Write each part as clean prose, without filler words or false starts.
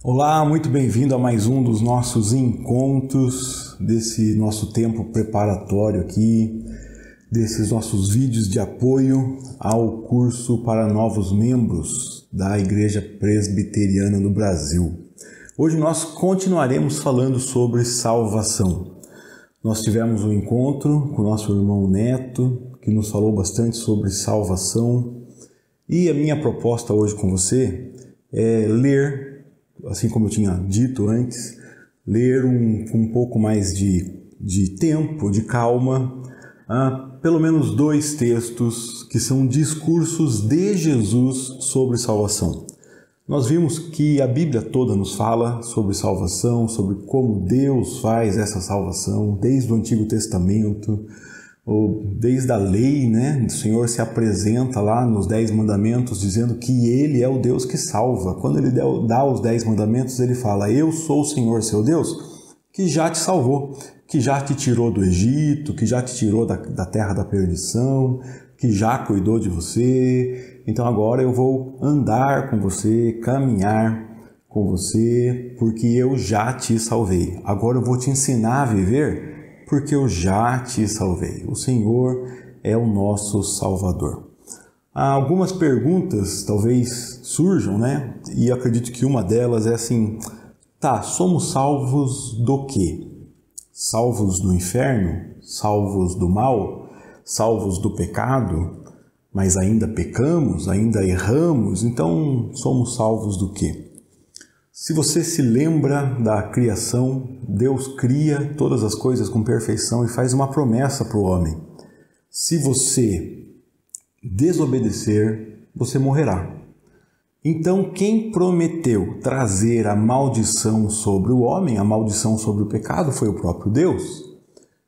Olá, muito bem-vindo a mais um dos nossos encontros, desse nosso tempo preparatório aqui, desses nossos vídeos de apoio ao curso para novos membros da Igreja Presbiteriana no Brasil. Hoje nós continuaremos falando sobre salvação. Nós tivemos um encontro com o nosso irmão Neto, que nos falou bastante sobre salvação, e a minha proposta hoje com você é ler, assim como eu tinha dito antes, ler com um pouco mais de tempo, de calma, pelo menos 2 textos que são discursos de Jesus sobre salvação. Nós vimos que a Bíblia toda nos fala sobre salvação, sobre como Deus faz essa salvação, desde o Antigo Testamento, ou desde a lei, né? O Senhor se apresenta lá nos 10 mandamentos dizendo que Ele é o Deus que salva. Quando Ele dá os 10 mandamentos, Ele fala: eu sou o Senhor seu Deus, que já te salvou, que já te tirou do Egito, que já te tirou da terra da perdição, que já cuidou de você. Então agora eu vou andar com você, caminhar com você, porque eu já te salvei. Agora eu vou te ensinar a viver, porque eu já te salvei. O Senhor é o nosso Salvador. Algumas perguntas talvez surjam, né? E eu acredito que uma delas é assim: somos salvos do quê? Salvos do inferno? Salvos do mal? Salvos do pecado? Mas ainda pecamos? Ainda erramos? Então somos salvos do quê? Se você se lembra da criação, Deus cria todas as coisas com perfeição e faz uma promessa para o homem: se você desobedecer, você morrerá. Então, quem prometeu trazer a maldição sobre o homem, a maldição sobre o pecado, foi o próprio Deus.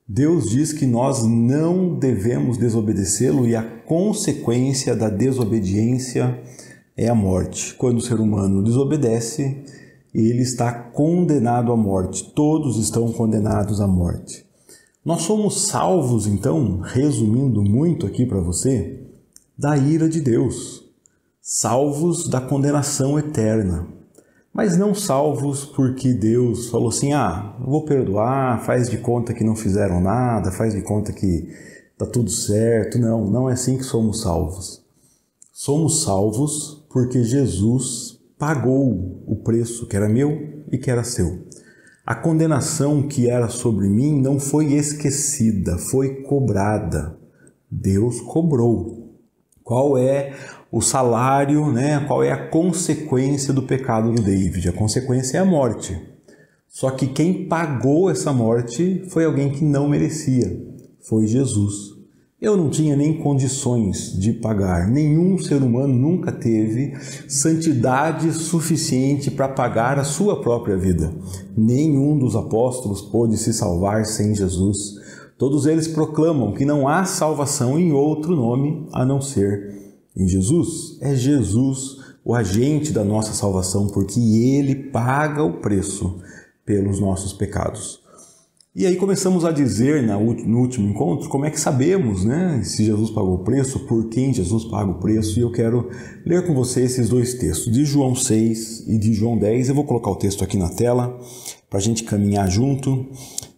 Deus diz que nós não devemos desobedecê-lo e a consequência da desobediência é a morte. Quando o ser humano desobedece, ele está condenado à morte. Todos estão condenados à morte. Nós somos salvos, então, resumindo muito aqui para você, da ira de Deus. Salvos da condenação eterna. Mas não salvos porque Deus falou assim: eu vou perdoar, faz de conta que não fizeram nada, faz de conta que está tudo certo. Não é assim que somos salvos. Somos salvos porque Jesus pagou o preço que era meu e que era seu. A condenação que era sobre mim não foi esquecida, foi cobrada. Deus cobrou. Qual é o salário, né? Qual é a consequência do pecado do David? A consequência é a morte. Só que quem pagou essa morte foi alguém que não merecia. Foi Jesus. Eu não tinha nem condições de pagar. Nenhum ser humano nunca teve santidade suficiente para pagar a sua própria vida. Nenhum dos apóstolos pôde se salvar sem Jesus. Todos eles proclamam que não há salvação em outro nome a não ser em Jesus. É Jesus o agente da nossa salvação, porque Ele paga o preço pelos nossos pecados. E aí começamos a dizer no último encontro como é que sabemos, né, se Jesus pagou o preço, por quem Jesus paga o preço. E eu quero ler com você esses 2 textos, de João 6 e de João 10. Eu vou colocar o texto aqui na tela para a gente caminhar junto.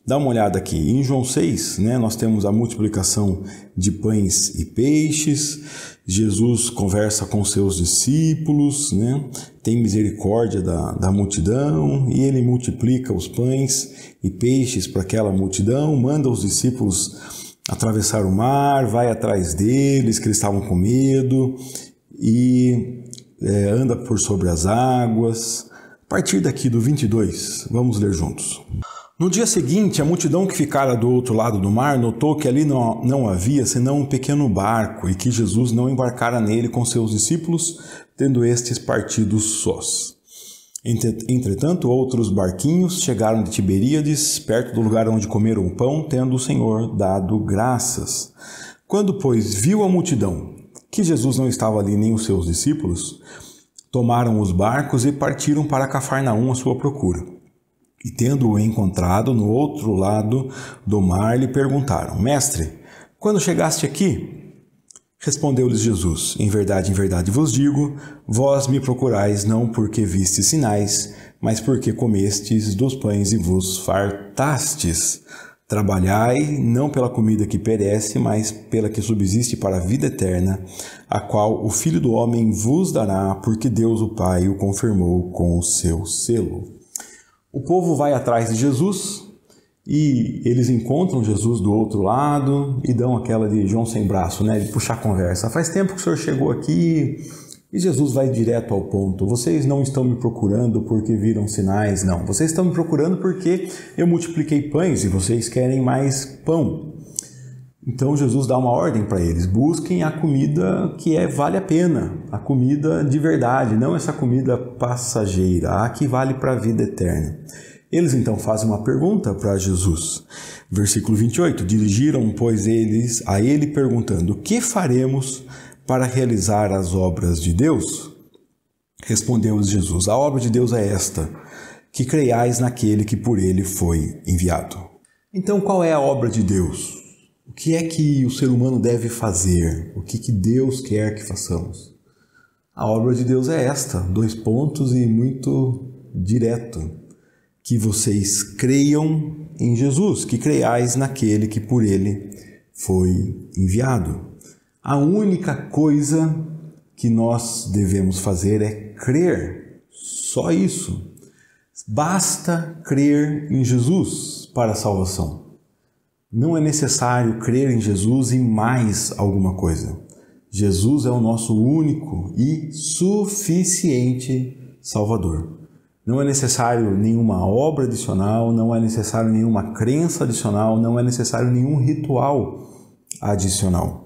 Dá uma olhada aqui. Em João 6, né, nós temos a multiplicação de pães e peixes. Jesus conversa com seus discípulos, né, tem misericórdia da multidão e ele multiplica os pães e peixes para aquela multidão, manda os discípulos atravessar o mar, vai atrás deles, que eles estavam com medo, e anda por sobre as águas. A partir daqui do 22, vamos ler juntos. No dia seguinte, a multidão que ficara do outro lado do mar notou que ali não havia senão um pequeno barco e que Jesus não embarcara nele com seus discípulos, tendo estes partido sós. Entretanto, outros barquinhos chegaram de Tiberíades, perto do lugar onde comeram o pão, tendo o Senhor dado graças. Quando, pois, viu a multidão que Jesus não estava ali nem os seus discípulos, tomaram os barcos e partiram para Cafarnaum à sua procura. E tendo-o encontrado no outro lado do mar, lhe perguntaram: Mestre, quando chegaste aqui? Respondeu-lhes Jesus: em verdade vos digo, vós me procurais não porque vistes sinais, mas porque comestes dos pães e vos fartastes. Trabalhai não pela comida que perece, mas pela que subsiste para a vida eterna, a qual o Filho do Homem vos dará, porque Deus o Pai o confirmou com o seu selo. O povo vai atrás de Jesus e eles encontram Jesus do outro lado e dão aquela de João sem braço, né? De puxar a conversa. Faz tempo que o senhor chegou aqui. E Jesus vai direto ao ponto. Vocês não estão me procurando porque viram sinais, não. Vocês estão me procurando porque eu multipliquei pães e vocês querem mais pão. Então Jesus dá uma ordem para eles. Busquem a comida que vale a pena. A comida de verdade, não essa comida passageira. A que vale para a vida eterna. Eles então fazem uma pergunta para Jesus. Versículo 28. Dirigiram, pois, eles a ele perguntando: o que faremos para realizar as obras de Deus? Respondeu-lhes Jesus: a obra de Deus é esta, que creiais naquele que por ele foi enviado. Então, qual é a obra de Deus? O que é que o ser humano deve fazer? O que Deus quer que façamos? A obra de Deus é esta, 2 pontos e muito direto: que vocês creiam em Jesus, que creiais naquele que por ele foi enviado. A única coisa que nós devemos fazer é crer, só isso. Basta crer em Jesus para a salvação. Não é necessário crer em Jesus e mais alguma coisa. Jesus é o nosso único e suficiente Salvador. Não é necessário nenhuma obra adicional, não é necessário nenhuma crença adicional, não é necessário nenhum ritual adicional.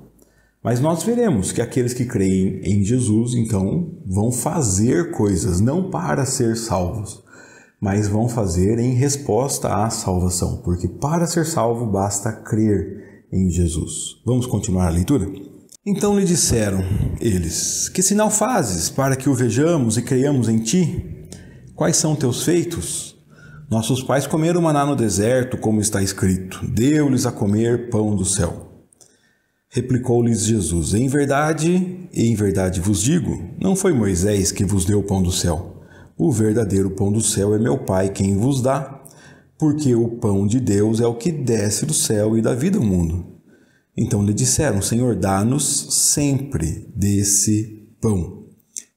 Mas nós veremos que aqueles que creem em Jesus, então, vão fazer coisas, não para ser salvos, mas vão fazer em resposta à salvação, porque para ser salvo basta crer em Jesus. Vamos continuar a leitura? Então lhe disseram eles: que sinal fazes para que o vejamos e creiamos em ti? Quais são teus feitos? Nossos pais comeram maná no deserto, como está escrito: deu-lhes a comer pão do céu. Replicou-lhes Jesus: em verdade vos digo, não foi Moisés que vos deu o pão do céu. O verdadeiro pão do céu é meu Pai quem vos dá, porque o pão de Deus é o que desce do céu e dá vida ao mundo. Então lhe disseram: Senhor, dá-nos sempre desse pão.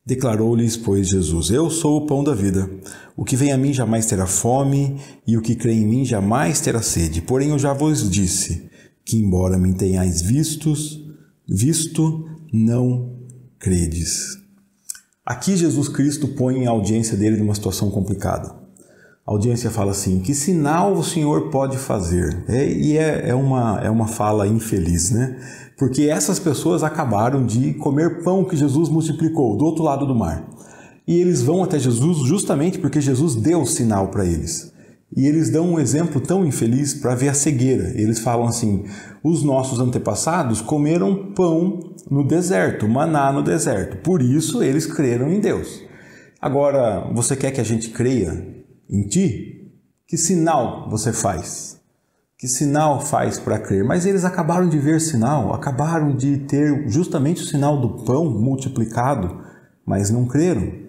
Declarou-lhes, pois, Jesus: eu sou o pão da vida. O que vem a mim jamais terá fome, e o que crê em mim jamais terá sede. Porém eu já vos disse que, embora me tenhais visto, não credes. Aqui Jesus Cristo põe a audiência dele numa situação complicada. A audiência fala assim: que sinal o Senhor pode fazer? É uma fala infeliz, né? Porque essas pessoas acabaram de comer pão que Jesus multiplicou do outro lado do mar. E eles vão até Jesus justamente porque Jesus deu o sinal para eles. E eles dão um exemplo tão infeliz para ver a cegueira. Eles falam assim: os nossos antepassados comeram pão no deserto, maná no deserto. Por isso eles creram em Deus. Agora, você quer que a gente creia em ti? Que sinal você faz? Que sinal faz para crer? Mas eles acabaram de ver sinal, acabaram de ter justamente o sinal do pão multiplicado, mas não creram.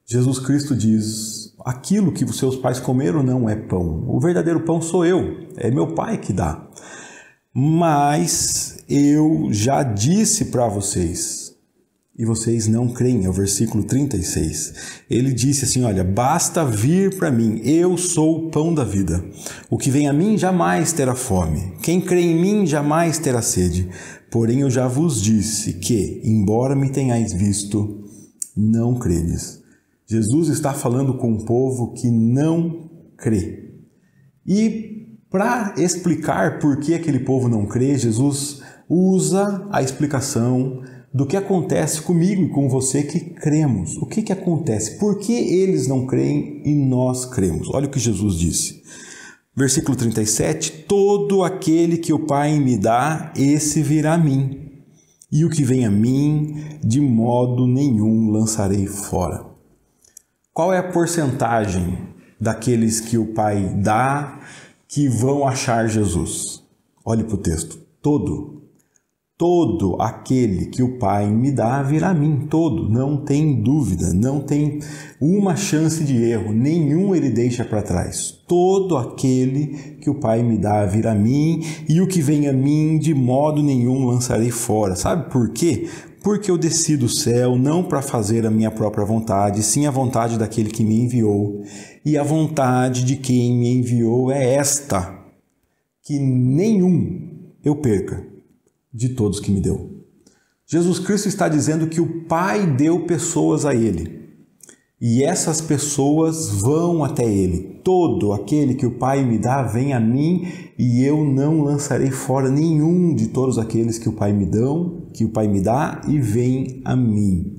Jesus Cristo diz: aquilo que os seus pais comeram não é pão. O verdadeiro pão sou eu, é meu Pai que dá. Mas eu já disse para vocês, e vocês não creem, é o versículo 36. Ele disse assim: olha, basta vir para mim, eu sou o pão da vida. O que vem a mim jamais terá fome. Quem crê em mim jamais terá sede. Porém eu já vos disse que, embora me tenhais visto, não credes. Jesus está falando com um povo que não crê. E para explicar por que aquele povo não crê, Jesus usa a explicação do que acontece comigo e com você que cremos. O que acontece? Por que eles não creem e nós cremos? Olha o que Jesus disse. Versículo 37, todo aquele que o Pai me dá, esse virá a mim. E o que vem a mim, de modo nenhum lançarei fora. Qual é a porcentagem daqueles que o Pai dá que vão achar Jesus? Olhe para o texto. Todo todo aquele que o Pai me dá virá a mim, todo, não tem dúvida, não tem uma chance de erro, nenhum ele deixa para trás. Todo aquele que o Pai me dá virá a mim, e o que vem a mim de modo nenhum lançarei fora. Sabe por quê? Porque eu desci do céu não para fazer a minha própria vontade, sim a vontade daquele que me enviou. E a vontade de quem me enviou é esta, que nenhum eu perca de todos que me deu. Jesus Cristo está dizendo que o Pai deu pessoas a Ele. E essas pessoas vão até Ele. Todo aquele que o Pai me dá vem a mim, e eu não lançarei fora nenhum de todos aqueles que o Pai me dá e vem a mim.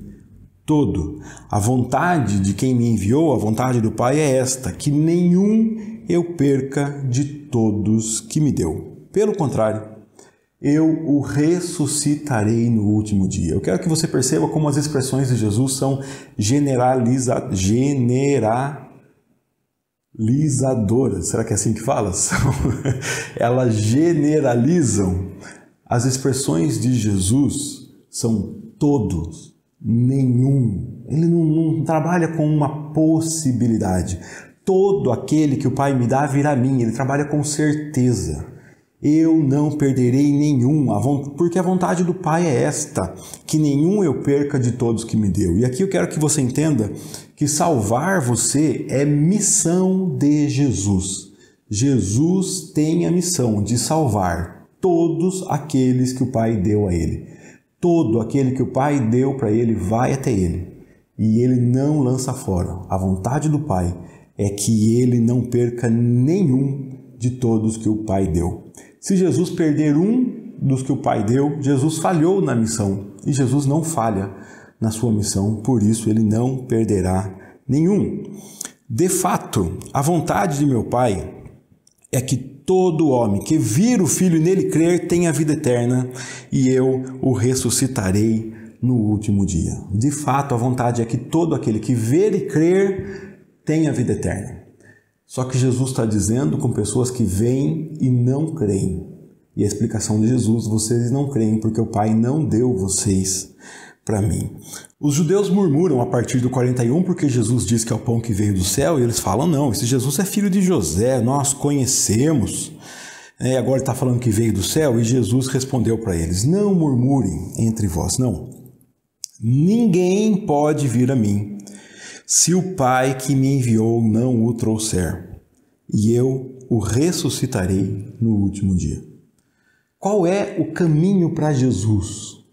Todo. A vontade de quem me enviou, a vontade do Pai é esta, que nenhum eu perca de todos que me deu. Pelo contrário, eu o ressuscitarei no último dia. Eu quero que você perceba como as expressões de Jesus são generalizadoras. Será que é assim que fala? Elas generalizam. As expressões de Jesus são todos, nenhum. Ele não trabalha com uma possibilidade. Todo aquele que o Pai me dá virá a mim. Ele trabalha com certeza. Eu não perderei nenhum, porque a vontade do Pai é esta, que nenhum eu perca de todos que me deu. E aqui eu quero que você entenda que salvar você é missão de Jesus. Jesus tem a missão de salvar todos aqueles que o Pai deu a Ele. Todo aquele que o Pai deu para Ele vai até Ele. E Ele não lança fora. A vontade do Pai é que Ele não perca nenhum de todos que o Pai deu. Se Jesus perder um dos que o Pai deu, Jesus falhou na missão. E Jesus não falha na sua missão, por isso Ele não perderá nenhum. De fato, a vontade de meu Pai é que todo homem que vir o Filho e nele crer tenha vida eterna, e eu o ressuscitarei no último dia. De fato, a vontade é que todo aquele que ver e crer tenha vida eterna. Só que Jesus está dizendo com pessoas que veem e não creem. E a explicação de Jesus: vocês não creem porque o Pai não deu vocês para mim. Os judeus murmuram a partir do 41 porque Jesus diz que é o pão que veio do céu, e eles falam: não, esse Jesus é filho de José, nós conhecemos. Agora ele está falando que veio do céu, e Jesus respondeu para eles: não murmurem entre vós, não. Ninguém pode vir a mim se o Pai que me enviou não o trouxer, e eu o ressuscitarei no último dia. Qual é o caminho para Jesus?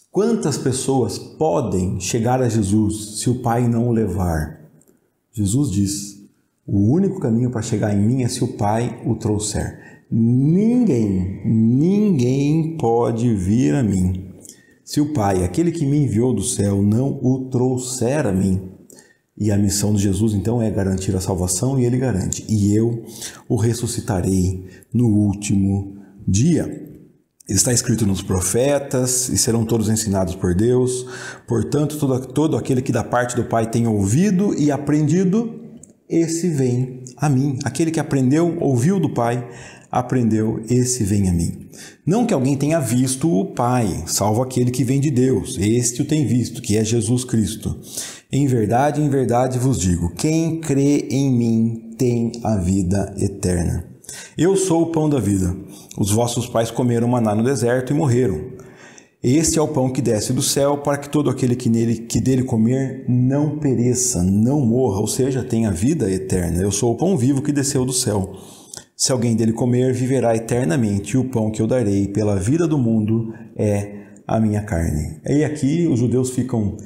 Quantas pessoas podem chegar a Jesus se o Pai não o levar? Jesus diz: o único caminho para chegar em mim é se o Pai o trouxer. Ninguém pode vir a mim se o Pai, aquele que me enviou do céu, não o trouxer a mim. E a missão de Jesus, então, é garantir a salvação, e Ele garante: e eu o ressuscitarei no último dia. Está escrito nos profetas, e serão todos ensinados por Deus. Portanto, todo aquele que da parte do Pai tem ouvido e aprendido, esse vem a mim. Aquele que aprendeu, ouviu do Pai, aprendeu, esse vem a mim. Não que alguém tenha visto o Pai, salvo aquele que vem de Deus. Este o tem visto, que é Jesus Cristo. Em verdade vos digo, quem crê em mim tem a vida eterna. Eu sou o pão da vida. Os vossos pais comeram maná no deserto e morreram. Este é o pão que desce do céu, para que todo aquele que dele comer não pereça, não morra, ou seja, tenha vida eterna. Eu sou o pão vivo que desceu do céu. Se alguém dele comer, viverá eternamente, e o pão que eu darei pela vida do mundo é a minha carne. E aqui os judeus ficam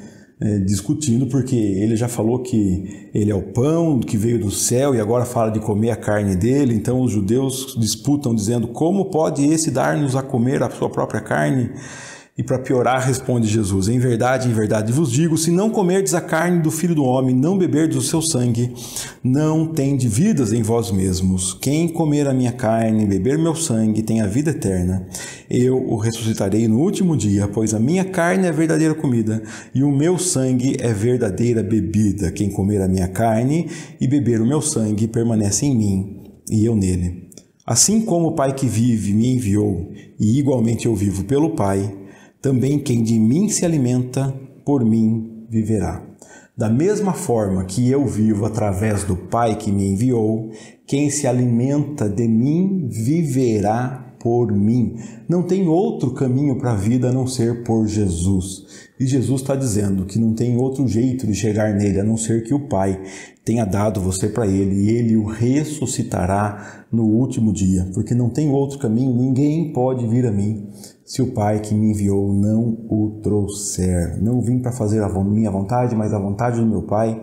discutindo, porque ele já falou que ele é o pão que veio do céu e agora fala de comer a carne dele. Então os judeus disputam dizendo: como pode esse dar-nos a comer a sua própria carne? E para piorar, responde Jesus: em verdade vos digo, se não comerdes a carne do Filho do Homem, não beberdes o seu sangue, não tendes vidas em vós mesmos. Quem comer a minha carne e beber meu sangue tem a vida eterna. Eu o ressuscitarei no último dia, pois a minha carne é verdadeira comida e o meu sangue é verdadeira bebida. Quem comer a minha carne e beber o meu sangue permanece em mim e eu nele. Assim como o Pai que vive me enviou, e igualmente eu vivo pelo Pai, também quem de mim se alimenta, por mim viverá. Da mesma forma que eu vivo através do Pai que me enviou, quem se alimenta de mim viverá por mim. Não tem outro caminho para a vida a não ser por Jesus. E Jesus está dizendo que não tem outro jeito de chegar nele a não ser que o Pai tenha dado você para ele e ele o ressuscitará no último dia. Porque não tem outro caminho, ninguém pode vir a mim se o Pai que me enviou não o trouxer. Não vim para fazer a minha vontade, mas a vontade do meu Pai.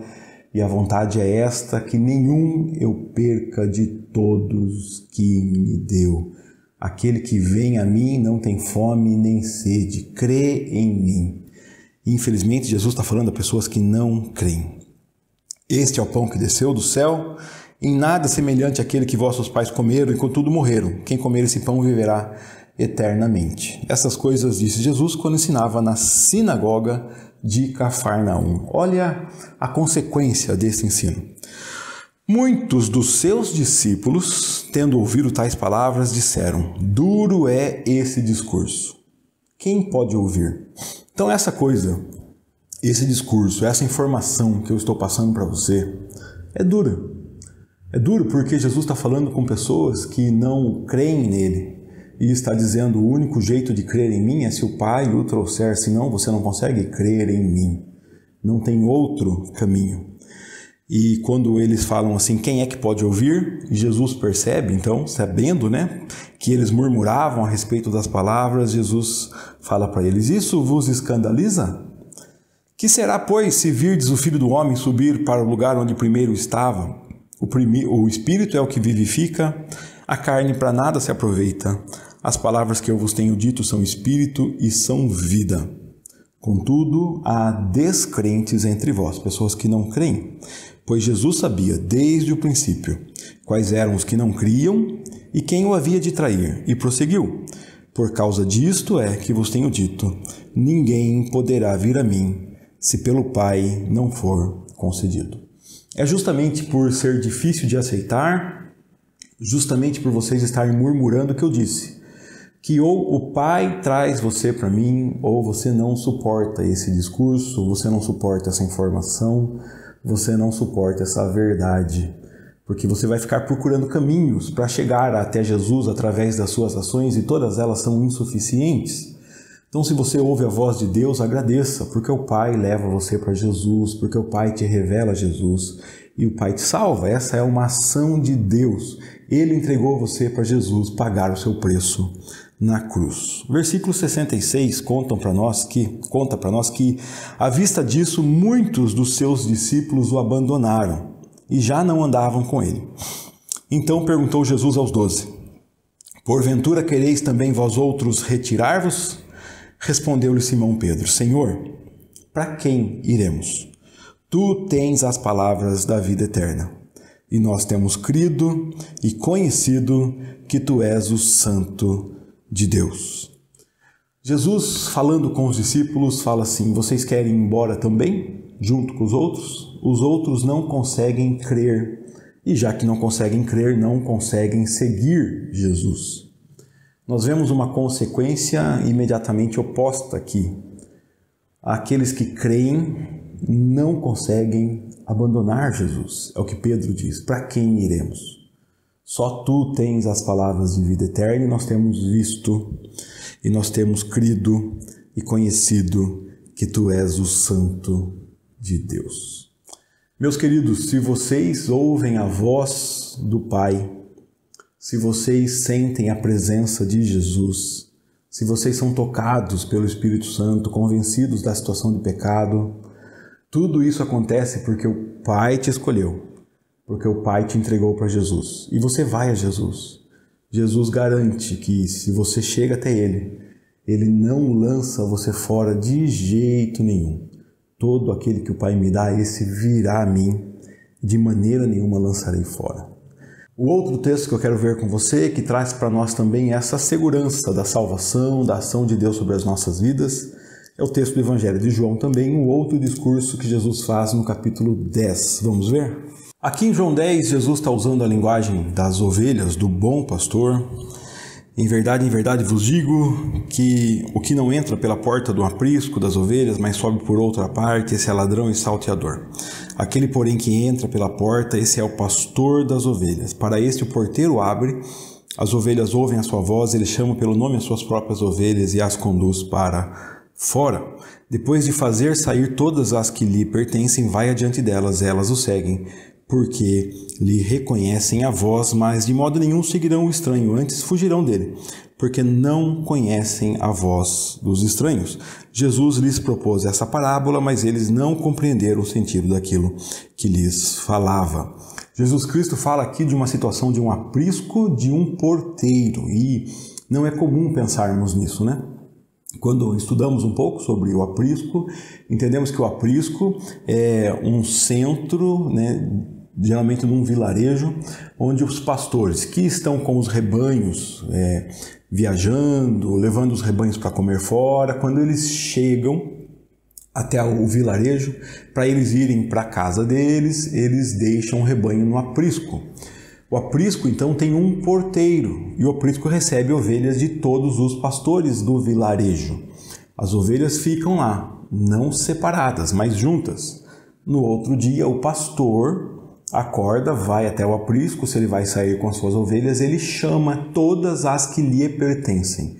E a vontade é esta, que nenhum eu perca de todos que me deu. Aquele que vem a mim não tem fome nem sede, crê em mim. Infelizmente, Jesus está falando a pessoas que não creem. Este é o pão que desceu do céu, em nada semelhante àquele que vossos pais comeram e contudo morreram. Quem comer esse pão viverá eternamente. Essas coisas disse Jesus quando ensinava na sinagoga de Cafarnaum. Olha a consequência desse ensino. Muitos dos seus discípulos, tendo ouvido tais palavras, disseram: duro é esse discurso. Quem pode ouvir? Então essa coisa, esse discurso, essa informação que eu estou passando para você é dura. É duro porque Jesus está falando com pessoas que não creem nele e está dizendo: o único jeito de crer em mim é se o Pai o trouxer, senão você não consegue crer em mim. Não tem outro caminho. E quando eles falam assim, quem é que pode ouvir? Jesus percebe, então, sabendo, que eles murmuravam a respeito das palavras, Jesus fala para eles: isso vos escandaliza? Que será, pois, se virdes o Filho do Homem subir para o lugar onde primeiro estava? O Espírito é o que vivifica, a carne para nada se aproveita. As palavras que eu vos tenho dito são Espírito e são vida. Contudo, há descrentes entre vós, pessoas que não creem. Pois Jesus sabia, desde o princípio, quais eram os que não criam e quem o havia de trair, e prosseguiu: por causa disto é que vos tenho dito, ninguém poderá vir a mim, se pelo Pai não for concedido. É justamente por ser difícil de aceitar, justamente por vocês estarem murmurando que eu disse, que ou o Pai traz você para mim, ou você não suporta esse discurso, você não suporta essa informação, você não suporta essa verdade, porque você vai ficar procurando caminhos para chegar até Jesus através das suas ações e todas elas são insuficientes. Então, se você ouve a voz de Deus, agradeça, porque o Pai leva você para Jesus, porque o Pai te revela Jesus e o Pai te salva. Essa é uma ação de Deus. Ele entregou você para Jesus pagar o seu preço na cruz. Versículo 66 conta para nós que, à vista disso, muitos dos seus discípulos o abandonaram e já não andavam com ele. Então perguntou Jesus aos 12: porventura quereis também vós outros retirar-vos? Respondeu-lhe Simão Pedro: Senhor, para quem iremos? Tu tens as palavras da vida eterna, e nós temos crido e conhecido que tu és o Santo de Deus. Jesus, falando com os discípulos, fala assim: vocês querem ir embora também, junto com os outros? Os outros não conseguem crer, e já que não conseguem crer, não conseguem seguir Jesus. Nós vemos uma consequência imediatamente oposta aqui. Aqueles que creem não conseguem abandonar Jesus. É o que Pedro diz: para quem iremos? Só tu tens as palavras de vida eterna, e nós temos visto, e nós temos crido e conhecido que tu és o Santo de Deus. Meus queridos, se vocês ouvem a voz do Pai, se vocês sentem a presença de Jesus, se vocês são tocados pelo Espírito Santo, convencidos da situação de pecado, tudo isso acontece porque o Pai te escolheu, porque o Pai te entregou para Jesus. E você vai a Jesus. Jesus garante que se você chega até Ele, Ele não lança você fora de jeito nenhum. Todo aquele que o Pai me dá, esse virá a mim, de maneira nenhuma lançarei fora. O outro texto que eu quero ver com você, que traz para nós também essa segurança da salvação, da ação de Deus sobre as nossas vidas, é o texto do Evangelho de João também, um outro discurso que Jesus faz no capítulo 10. Vamos ver? Aqui em João 10, Jesus está usando a linguagem das ovelhas, do bom pastor. Em verdade vos digo que o que não entra pela porta do aprisco das ovelhas, mas sobe por outra parte, esse é ladrão e salteador. Aquele, porém, que entra pela porta, esse é o pastor das ovelhas. Para este o porteiro abre, as ovelhas ouvem a sua voz, ele chama pelo nome as suas próprias ovelhas e as conduz para fora. Depois de fazer sair todas as que lhe pertencem, vai adiante delas, elas o seguem, porque lhe reconhecem a voz, mas de modo nenhum seguirão o estranho, antes fugirão dele, porque não conhecem a voz dos estranhos. Jesus lhes propôs essa parábola, mas eles não compreenderam o sentido daquilo que lhes falava. Jesus Cristo fala aqui de uma situação de um aprisco, de um porteiro, e não é comum pensarmos nisso, né? Quando estudamos um pouco sobre o aprisco, entendemos que o aprisco é um centro, né, geralmente num vilarejo, onde os pastores que estão com os rebanhos viajando, levando os rebanhos para comer fora, quando eles chegam até o vilarejo, para eles irem para a casa deles, eles deixam o rebanho no aprisco. O aprisco, então, tem um porteiro, e o aprisco recebe ovelhas de todos os pastores do vilarejo. As ovelhas ficam lá, não separadas, mas juntas. No outro dia, o pastor acorda, vai até o aprisco, se ele vai sair com as suas ovelhas, ele chama todas as que lhe pertencem.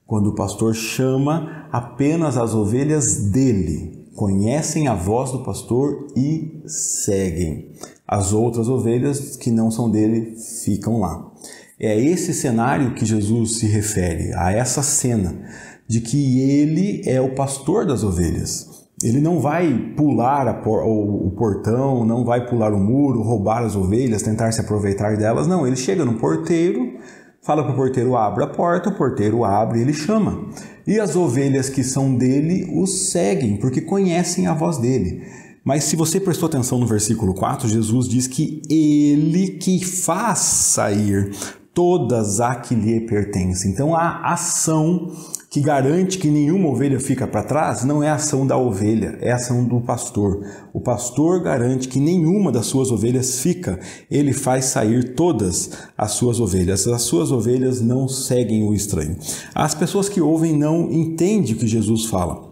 Quando o pastor chama, apenas as ovelhas dele conhecem a voz do pastor e seguem. As outras ovelhas que não são dele ficam lá. É esse cenário que Jesus se refere, a essa cena de que ele é o pastor das ovelhas. Ele não vai pular o portão, não vai pular o muro, roubar as ovelhas, tentar se aproveitar delas. Não, ele chega no porteiro, fala para o porteiro, abre a porta, o porteiro abre e ele chama. E as ovelhas que são dele o seguem, porque conhecem a voz dele. Mas se você prestou atenção no versículo 4, Jesus diz que ele que faz sair todas as que lhe pertencem. Então a ação que garante que nenhuma ovelha fica para trás não é a ação da ovelha, é a ação do pastor. O pastor garante que nenhuma das suas ovelhas fica, ele faz sair todas as suas ovelhas. As suas ovelhas não seguem o estranho. As pessoas que ouvem não entendem o que Jesus fala.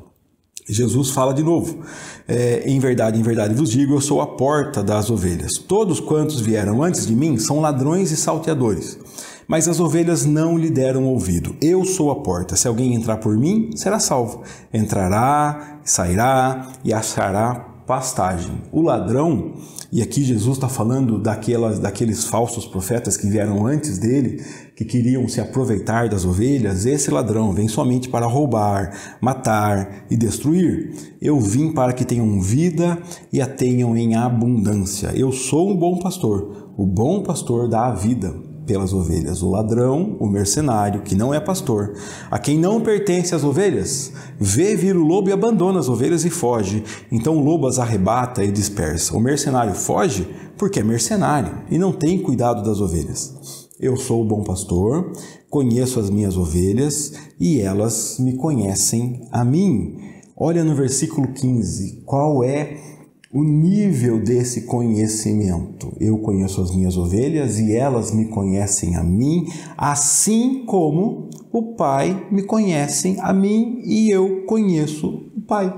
Jesus fala de novo, em verdade vos digo, eu sou a porta das ovelhas. Todos quantos vieram antes de mim são ladrões e salteadores, mas as ovelhas não lhe deram ouvido. Eu sou a porta, se alguém entrar por mim, será salvo. Entrará, sairá e achará pastagem. O ladrão, e aqui Jesus está falando daqueles falsos profetas que vieram antes dele, que queriam se aproveitar das ovelhas, esse ladrão vem somente para roubar, matar e destruir. Eu vim para que tenham vida e a tenham em abundância. Eu sou um bom pastor. O bom pastor dá a vida pelas ovelhas. O ladrão, o mercenário, que não é pastor, a quem não pertence as ovelhas, vê vir o lobo e abandona as ovelhas e foge. Então o lobo as arrebata e dispersa. O mercenário foge porque é mercenário e não tem cuidado das ovelhas. Eu sou o bom pastor, conheço as minhas ovelhas e elas me conhecem a mim. Olha no versículo 15, qual é o nível desse conhecimento? Eu conheço as minhas ovelhas e elas me conhecem a mim, assim como o Pai me conhece a mim e eu conheço o Pai.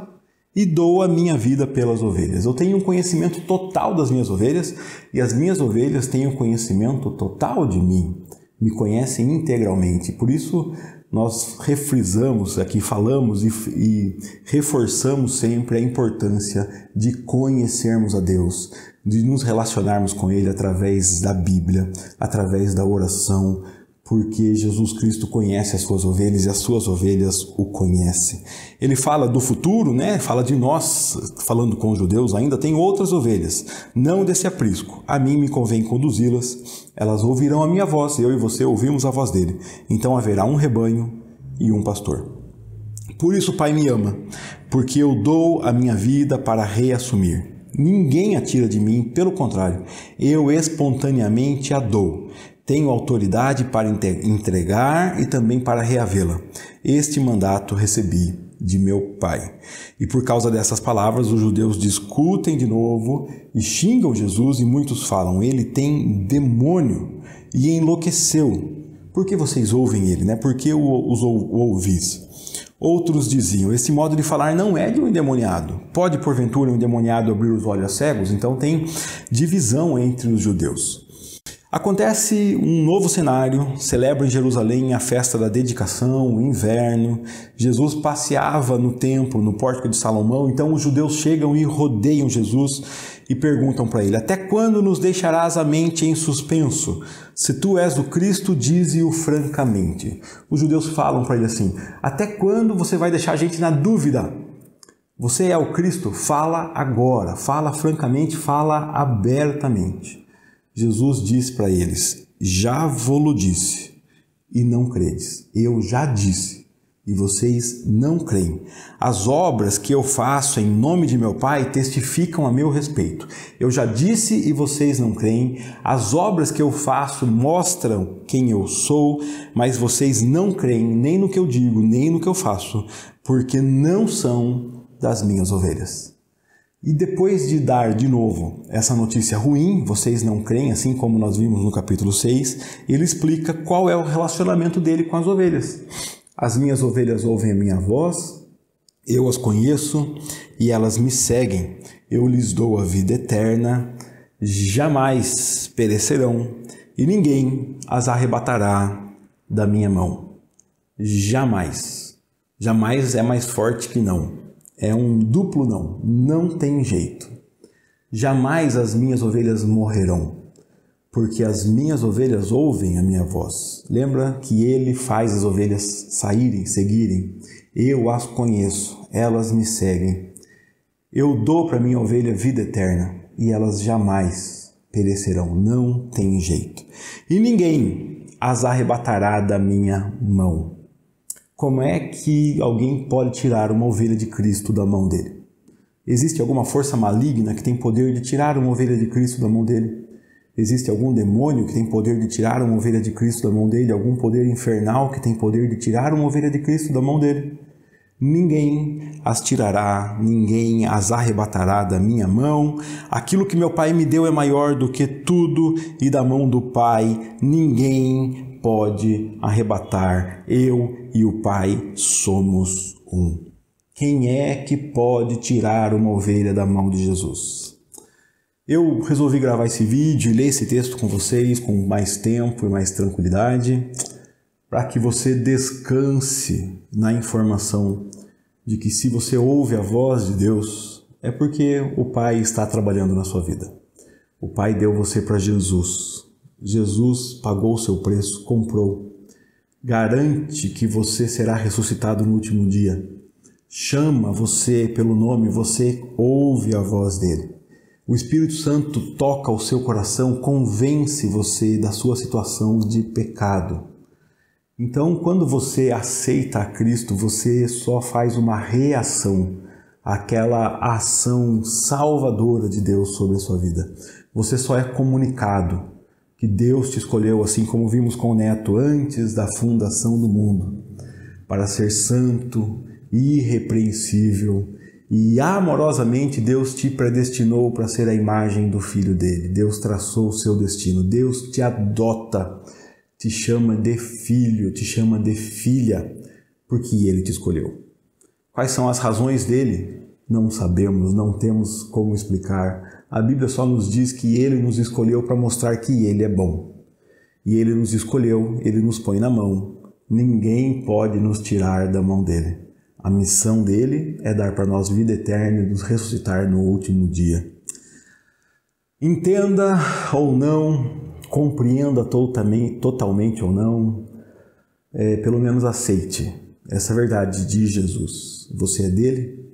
E dou a minha vida pelas ovelhas. Eu tenho um conhecimento total das minhas ovelhas e as minhas ovelhas têm um conhecimento total de mim. Me conhecem integralmente. Por isso, nós refrisamos aqui, falamos e reforçamos sempre a importância de conhecermos a Deus, de nos relacionarmos com Ele através da Bíblia, através da oração, porque Jesus Cristo conhece as suas ovelhas e as suas ovelhas o conhecem. Ele fala do futuro, né? Fala de nós, falando com os judeus, ainda tem outras ovelhas, não desse aprisco. A mim me convém conduzi-las, elas ouvirão a minha voz, eu e você ouvimos a voz dele. Então haverá um rebanho e um pastor. Por isso o Pai me ama, porque eu dou a minha vida para reassumir. Ninguém a tira de mim, pelo contrário, eu espontaneamente a dou. Tenho autoridade para entregar e também para reavê-la. Este mandato recebi de meu Pai. E por causa dessas palavras, os judeus discutem de novo e xingam Jesus, e muitos falam: ele tem demônio e enlouqueceu. Por que vocês ouvem ele, né? Por que o ouvis? Outros diziam: esse modo de falar não é de um endemoniado. Pode, porventura, um endemoniado abrir os olhos cegos? Então tem divisão entre os judeus. Acontece um novo cenário, celebra em Jerusalém a festa da dedicação, o inverno. Jesus passeava no templo, no pórtico de Salomão, então os judeus chegam e rodeiam Jesus e perguntam para ele: até quando nos deixarás a mente em suspenso? Se tu és o Cristo, dize-o francamente. Os judeus falam para ele assim: até quando você vai deixar a gente na dúvida? Você é o Cristo? Fala agora, fala francamente, fala abertamente. Jesus disse para eles: já vou-lo disse, e não credes. Eu já disse, e vocês não creem. As obras que eu faço em nome de meu Pai testificam a meu respeito. Eu já disse e vocês não creem. As obras que eu faço mostram quem eu sou, mas vocês não creem nem no que eu digo, nem no que eu faço, porque não são das minhas ovelhas. E depois de dar de novo essa notícia ruim, vocês não creem, assim como nós vimos no capítulo 6, ele explica qual é o relacionamento dele com as ovelhas. As minhas ovelhas ouvem a minha voz, eu as conheço e elas me seguem. Eu lhes dou a vida eterna, jamais perecerão e ninguém as arrebatará da minha mão. Jamais. Jamais é mais forte que não. É um duplo não, não tem jeito. Jamais as minhas ovelhas morrerão, porque as minhas ovelhas ouvem a minha voz. Lembra que ele faz as ovelhas saírem, seguirem. Eu as conheço, elas me seguem. Eu dou para minha ovelha vida eterna e elas jamais perecerão, não tem jeito. E ninguém as arrebatará da minha mão. Como é que alguém pode tirar uma ovelha de Cristo da mão dele? Existe alguma força maligna que tem poder de tirar uma ovelha de Cristo da mão dele? Existe algum demônio que tem poder de tirar uma ovelha de Cristo da mão dele? Algum poder infernal que tem poder de tirar uma ovelha de Cristo da mão dele? Ninguém as tirará, ninguém as arrebatará da minha mão. Aquilo que meu Pai me deu é maior do que tudo, e da mão do Pai ninguém pode arrebatar. Eu e o Pai somos um. Quem é que pode tirar uma ovelha da mão de Jesus? Eu resolvi gravar esse vídeo e ler esse texto com vocês com mais tempo e mais tranquilidade, para que você descanse na informação de que se você ouve a voz de Deus, é porque o Pai está trabalhando na sua vida. O Pai deu você para Jesus. Jesus pagou o seu preço, comprou. Garante que você será ressuscitado no último dia. Chama você pelo nome, você ouve a voz dele. O Espírito Santo toca o seu coração, convence você da sua situação de pecado. Então, quando você aceita a Cristo, você só faz uma reação àquela ação salvadora de Deus sobre a sua vida. Você só é comunicado que Deus te escolheu, assim como vimos com o Neto, antes da fundação do mundo, para ser santo, irrepreensível, e amorosamente Deus te predestinou para ser a imagem do Filho dele. Deus traçou o seu destino, Deus te adota, te chama de filho, te chama de filha, porque ele te escolheu. Quais são as razões dele? Não sabemos, não temos como explicar. A Bíblia só nos diz que ele nos escolheu para mostrar que ele é bom. E ele nos escolheu, ele nos põe na mão. Ninguém pode nos tirar da mão dele. A missão dele é dar para nós vida eterna e nos ressuscitar no último dia. Entenda ou não, compreenda totalmente ou não, pelo menos aceite essa verdade de Jesus. Você é dele,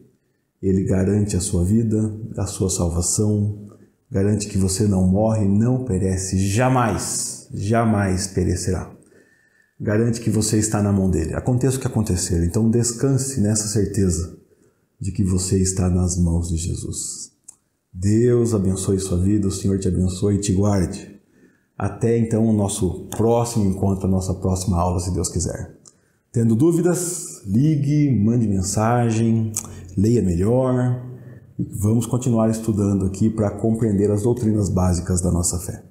ele garante a sua vida, a sua salvação, garante que você não morre, não perece, jamais, jamais perecerá. Garante que você está na mão dele, aconteça o que acontecer. Então descanse nessa certeza de que você está nas mãos de Jesus. Deus abençoe sua vida, o Senhor te abençoe e te guarde. Até então o nosso próximo encontro, a nossa próxima aula, se Deus quiser. Tendo dúvidas, ligue, mande mensagem, leia melhor e vamos continuar estudando aqui para compreender as doutrinas básicas da nossa fé.